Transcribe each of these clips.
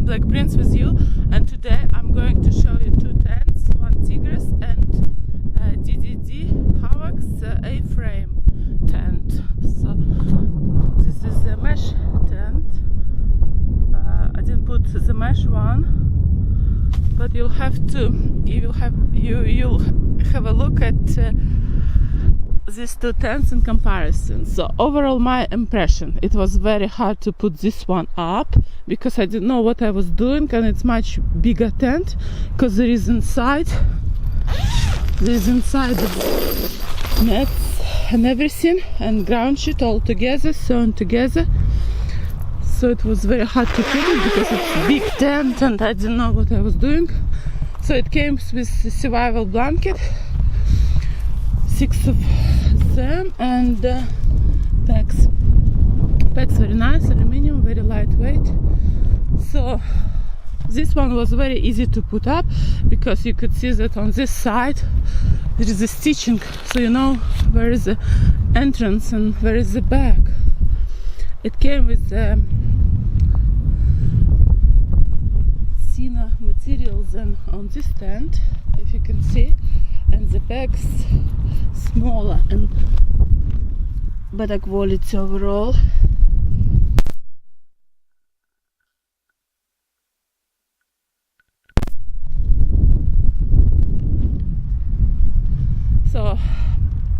Black Prince with you, and today I'm going to show you two tents, one Tigris and DDD Hamax A-frame tent. So this is the mesh tent. I didn't put the mesh one, but you'll have a look at these two tents in comparison. So overall, my impression, it was very hard to put this one up because I didn't know what I was doing, and it's much bigger tent because there is inside the nets and everything and ground sheet all together, sewn together. So it was very hard to put it because it's a big tent and I didn't know what I was doing. So it came with a survival blanket, 6 of them, and packs very nice, aluminium, very lightweight. So this one was very easy to put up because you could see that on this side there is a stitching, so you know where is the entrance and where is the back. It came with thinner materials than on this tent, if you can see, and the bags smaller and better quality overall. So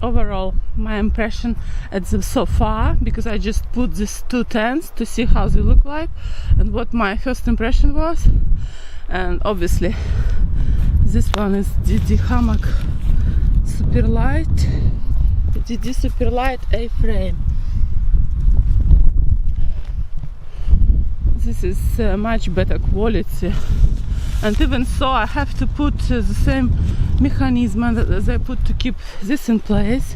overall, my impression at the so far, because I just put these two tents to see how they look like and what my first impression was. And obviously this one is DD Hammock Superlight, DD Superlight A-frame. This is much better quality, and even so I have to put the same mechanism as I put to keep this in place,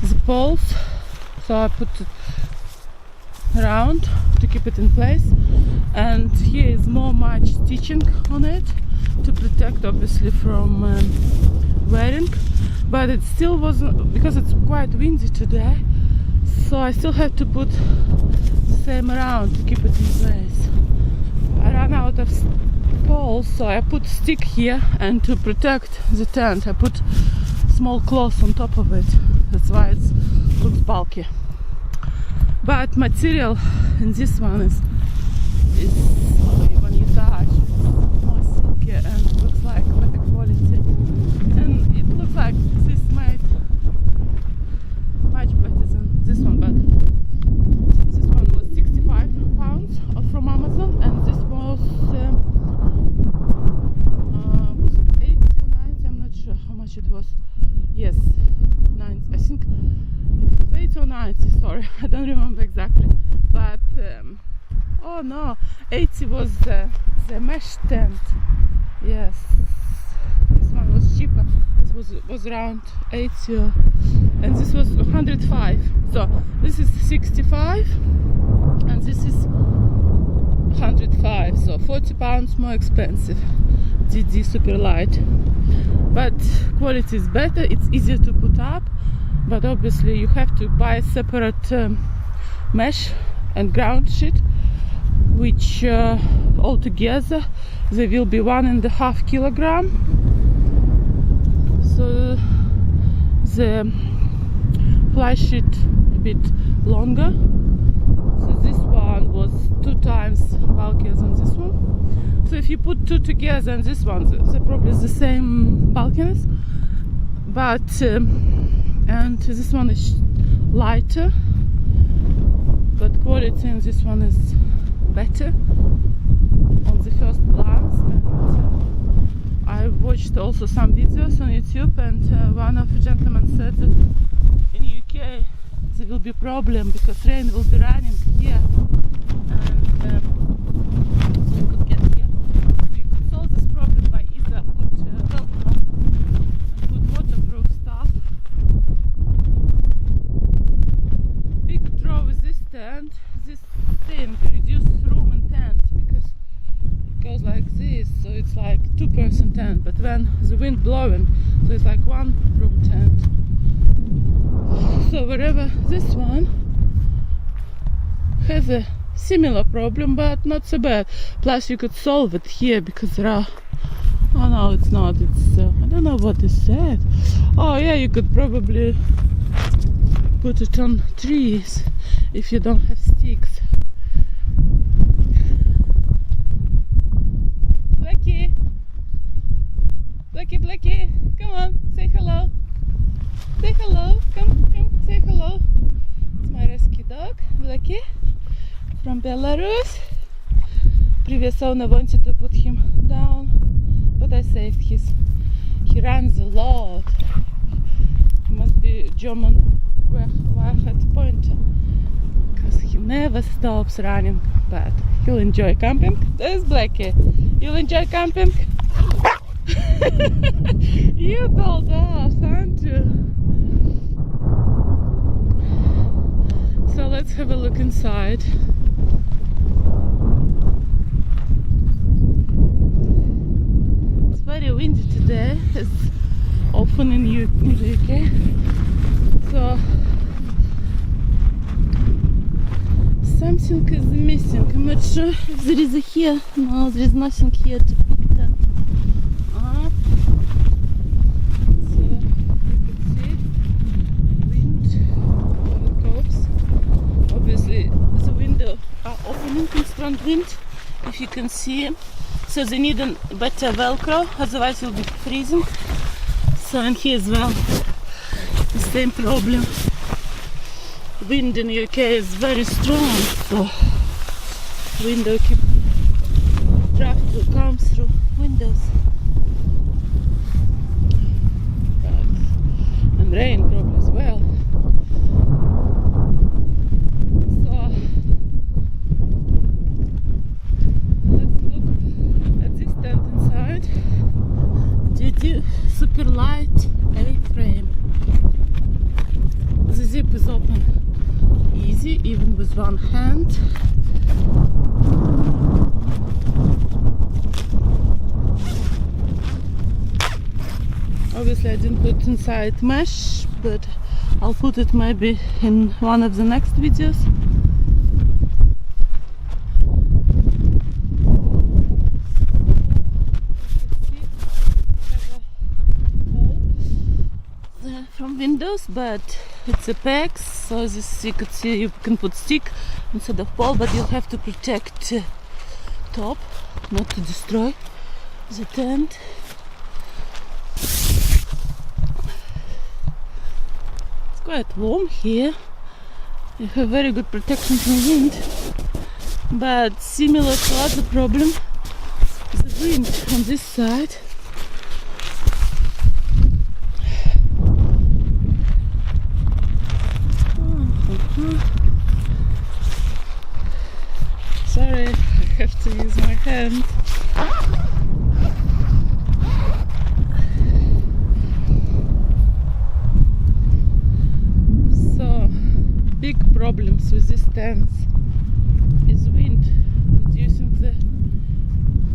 the poles. So I put it around to keep it in place, and here is much stitching on it to protect obviously from wearing, but it still wasn't, because it's quite windy today, so I still have to put the same around to keep it in place. I ran out of poles, so I put stick here, and to protect the tent I put small cloth on top of it. That's why it looks bulky, but material in this one is when you touch, it's more silky and looks like better quality, and it looks like this made much better than this one. But this one was 65 pounds from Amazon, and this was 80 or 90, I'm not sure how much it was. Yes, 90, I think it was 80 or 90, sorry, I don't remember exactly, but oh no, 80 was the mesh tent. Yes, this one was cheaper. This was around 80, and this was 105. So this is 65 and this is 105, so 40 pounds more expensive. DD Superlight, but quality is better, it's easier to put up, but obviously you have to buy separate mesh and ground sheet, which altogether they will be 1.5 kilogram. So the fly sheet a bit longer, so this one was 2 times bulkier than this one. So if you put two together and this one, they're probably the same bulkiness, but and this one is lighter, but quality in this one is better on the first glance. And I watched also some videos on YouTube, and one of the gentlemen said that in UK there will be problem because rain will be running here, and so you could get here. So you could solve this problem by either put Velcro and put waterproof stuff. Big draw with this tent, this thing reduces room in tent because it goes like this, so it's like 2-person tent, but when the wind blowing, so it's like 1-room tent. So wherever this one has a similar problem, but not so bad. Plus you could solve it here because there are, oh no, it's not, it's I don't know what is that. Oh yeah, you could probably put it on trees if you don't have sticks. Blackie, Blackie, Blackie, come on, say hello. Say hello, come, say hello. It's my rescue dog, Blackie, from Belarus. Previous owner wanted to put him down, but I saved his. He runs a lot. He must be German Wahrheit Pointer, because he never stops running, but he'll enjoy camping. There's Blackie. You'll enjoy camping? You told us, aren't you? So let's have a look inside. It's very windy today, as often in the UK. So something is missing. I'm not sure if there is a here. No, there is nothing here to put that up. So you can see wind how it goes. Obviously the window are opening in strong wind, if you can see. So they need a better velcro, otherwise it will be freezing. So and here as well, the same problem. Wind in UK is very strong, so window keep draft will come through windows. And rain probably as well. So let's look at this tent inside. GT super light A-frame. The zip is open easy, even with one hand. Obviously I didn't put inside mesh, but I'll put it maybe in one of the next videos. From windows, but it's a PEX, so this you could see you can put stick instead of pole, but you'll have to protect top, not to destroy the tent. It's quite warm here. You have very good protection from wind, but similar to other problem, the wind on this side. Sorry, I have to use my hand. So, big problems with these tents is wind reducing the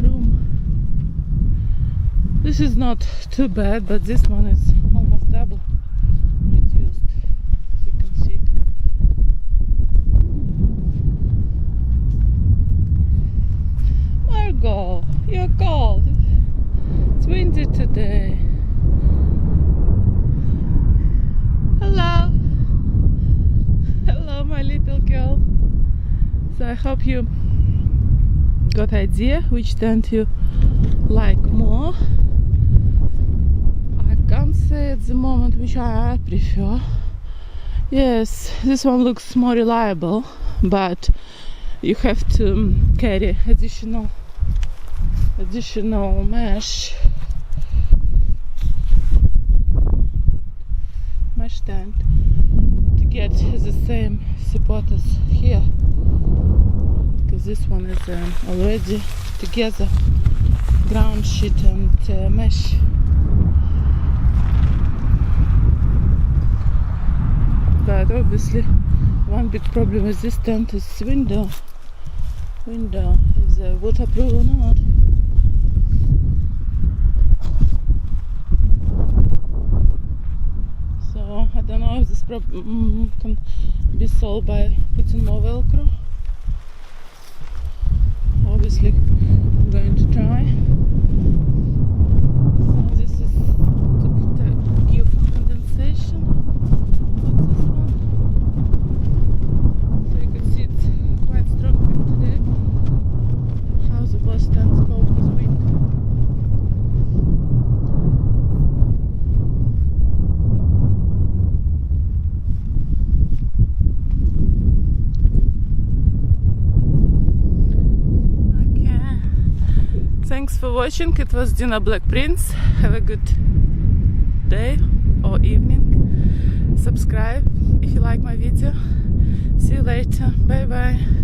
room. This is not too bad, but this one is almost double reduced, as you can see. Margot, you're cold. It's windy today. Hello. Hello, my little girl. So I hope you got idea which tent you like more. I can't say at the moment which I prefer. Yes, this one looks more reliable, but you have to carry additional mesh tent to get the same support as here, because this one is already together ground sheet and mesh. But obviously one big problem with this tent is window. Is waterproof or not? So I don't know if this problem can be solved by putting more velcro. Thanks for watching. It was Dina Black Prince. Have a good day or evening. Subscribe if you like my video. See you later. Bye bye.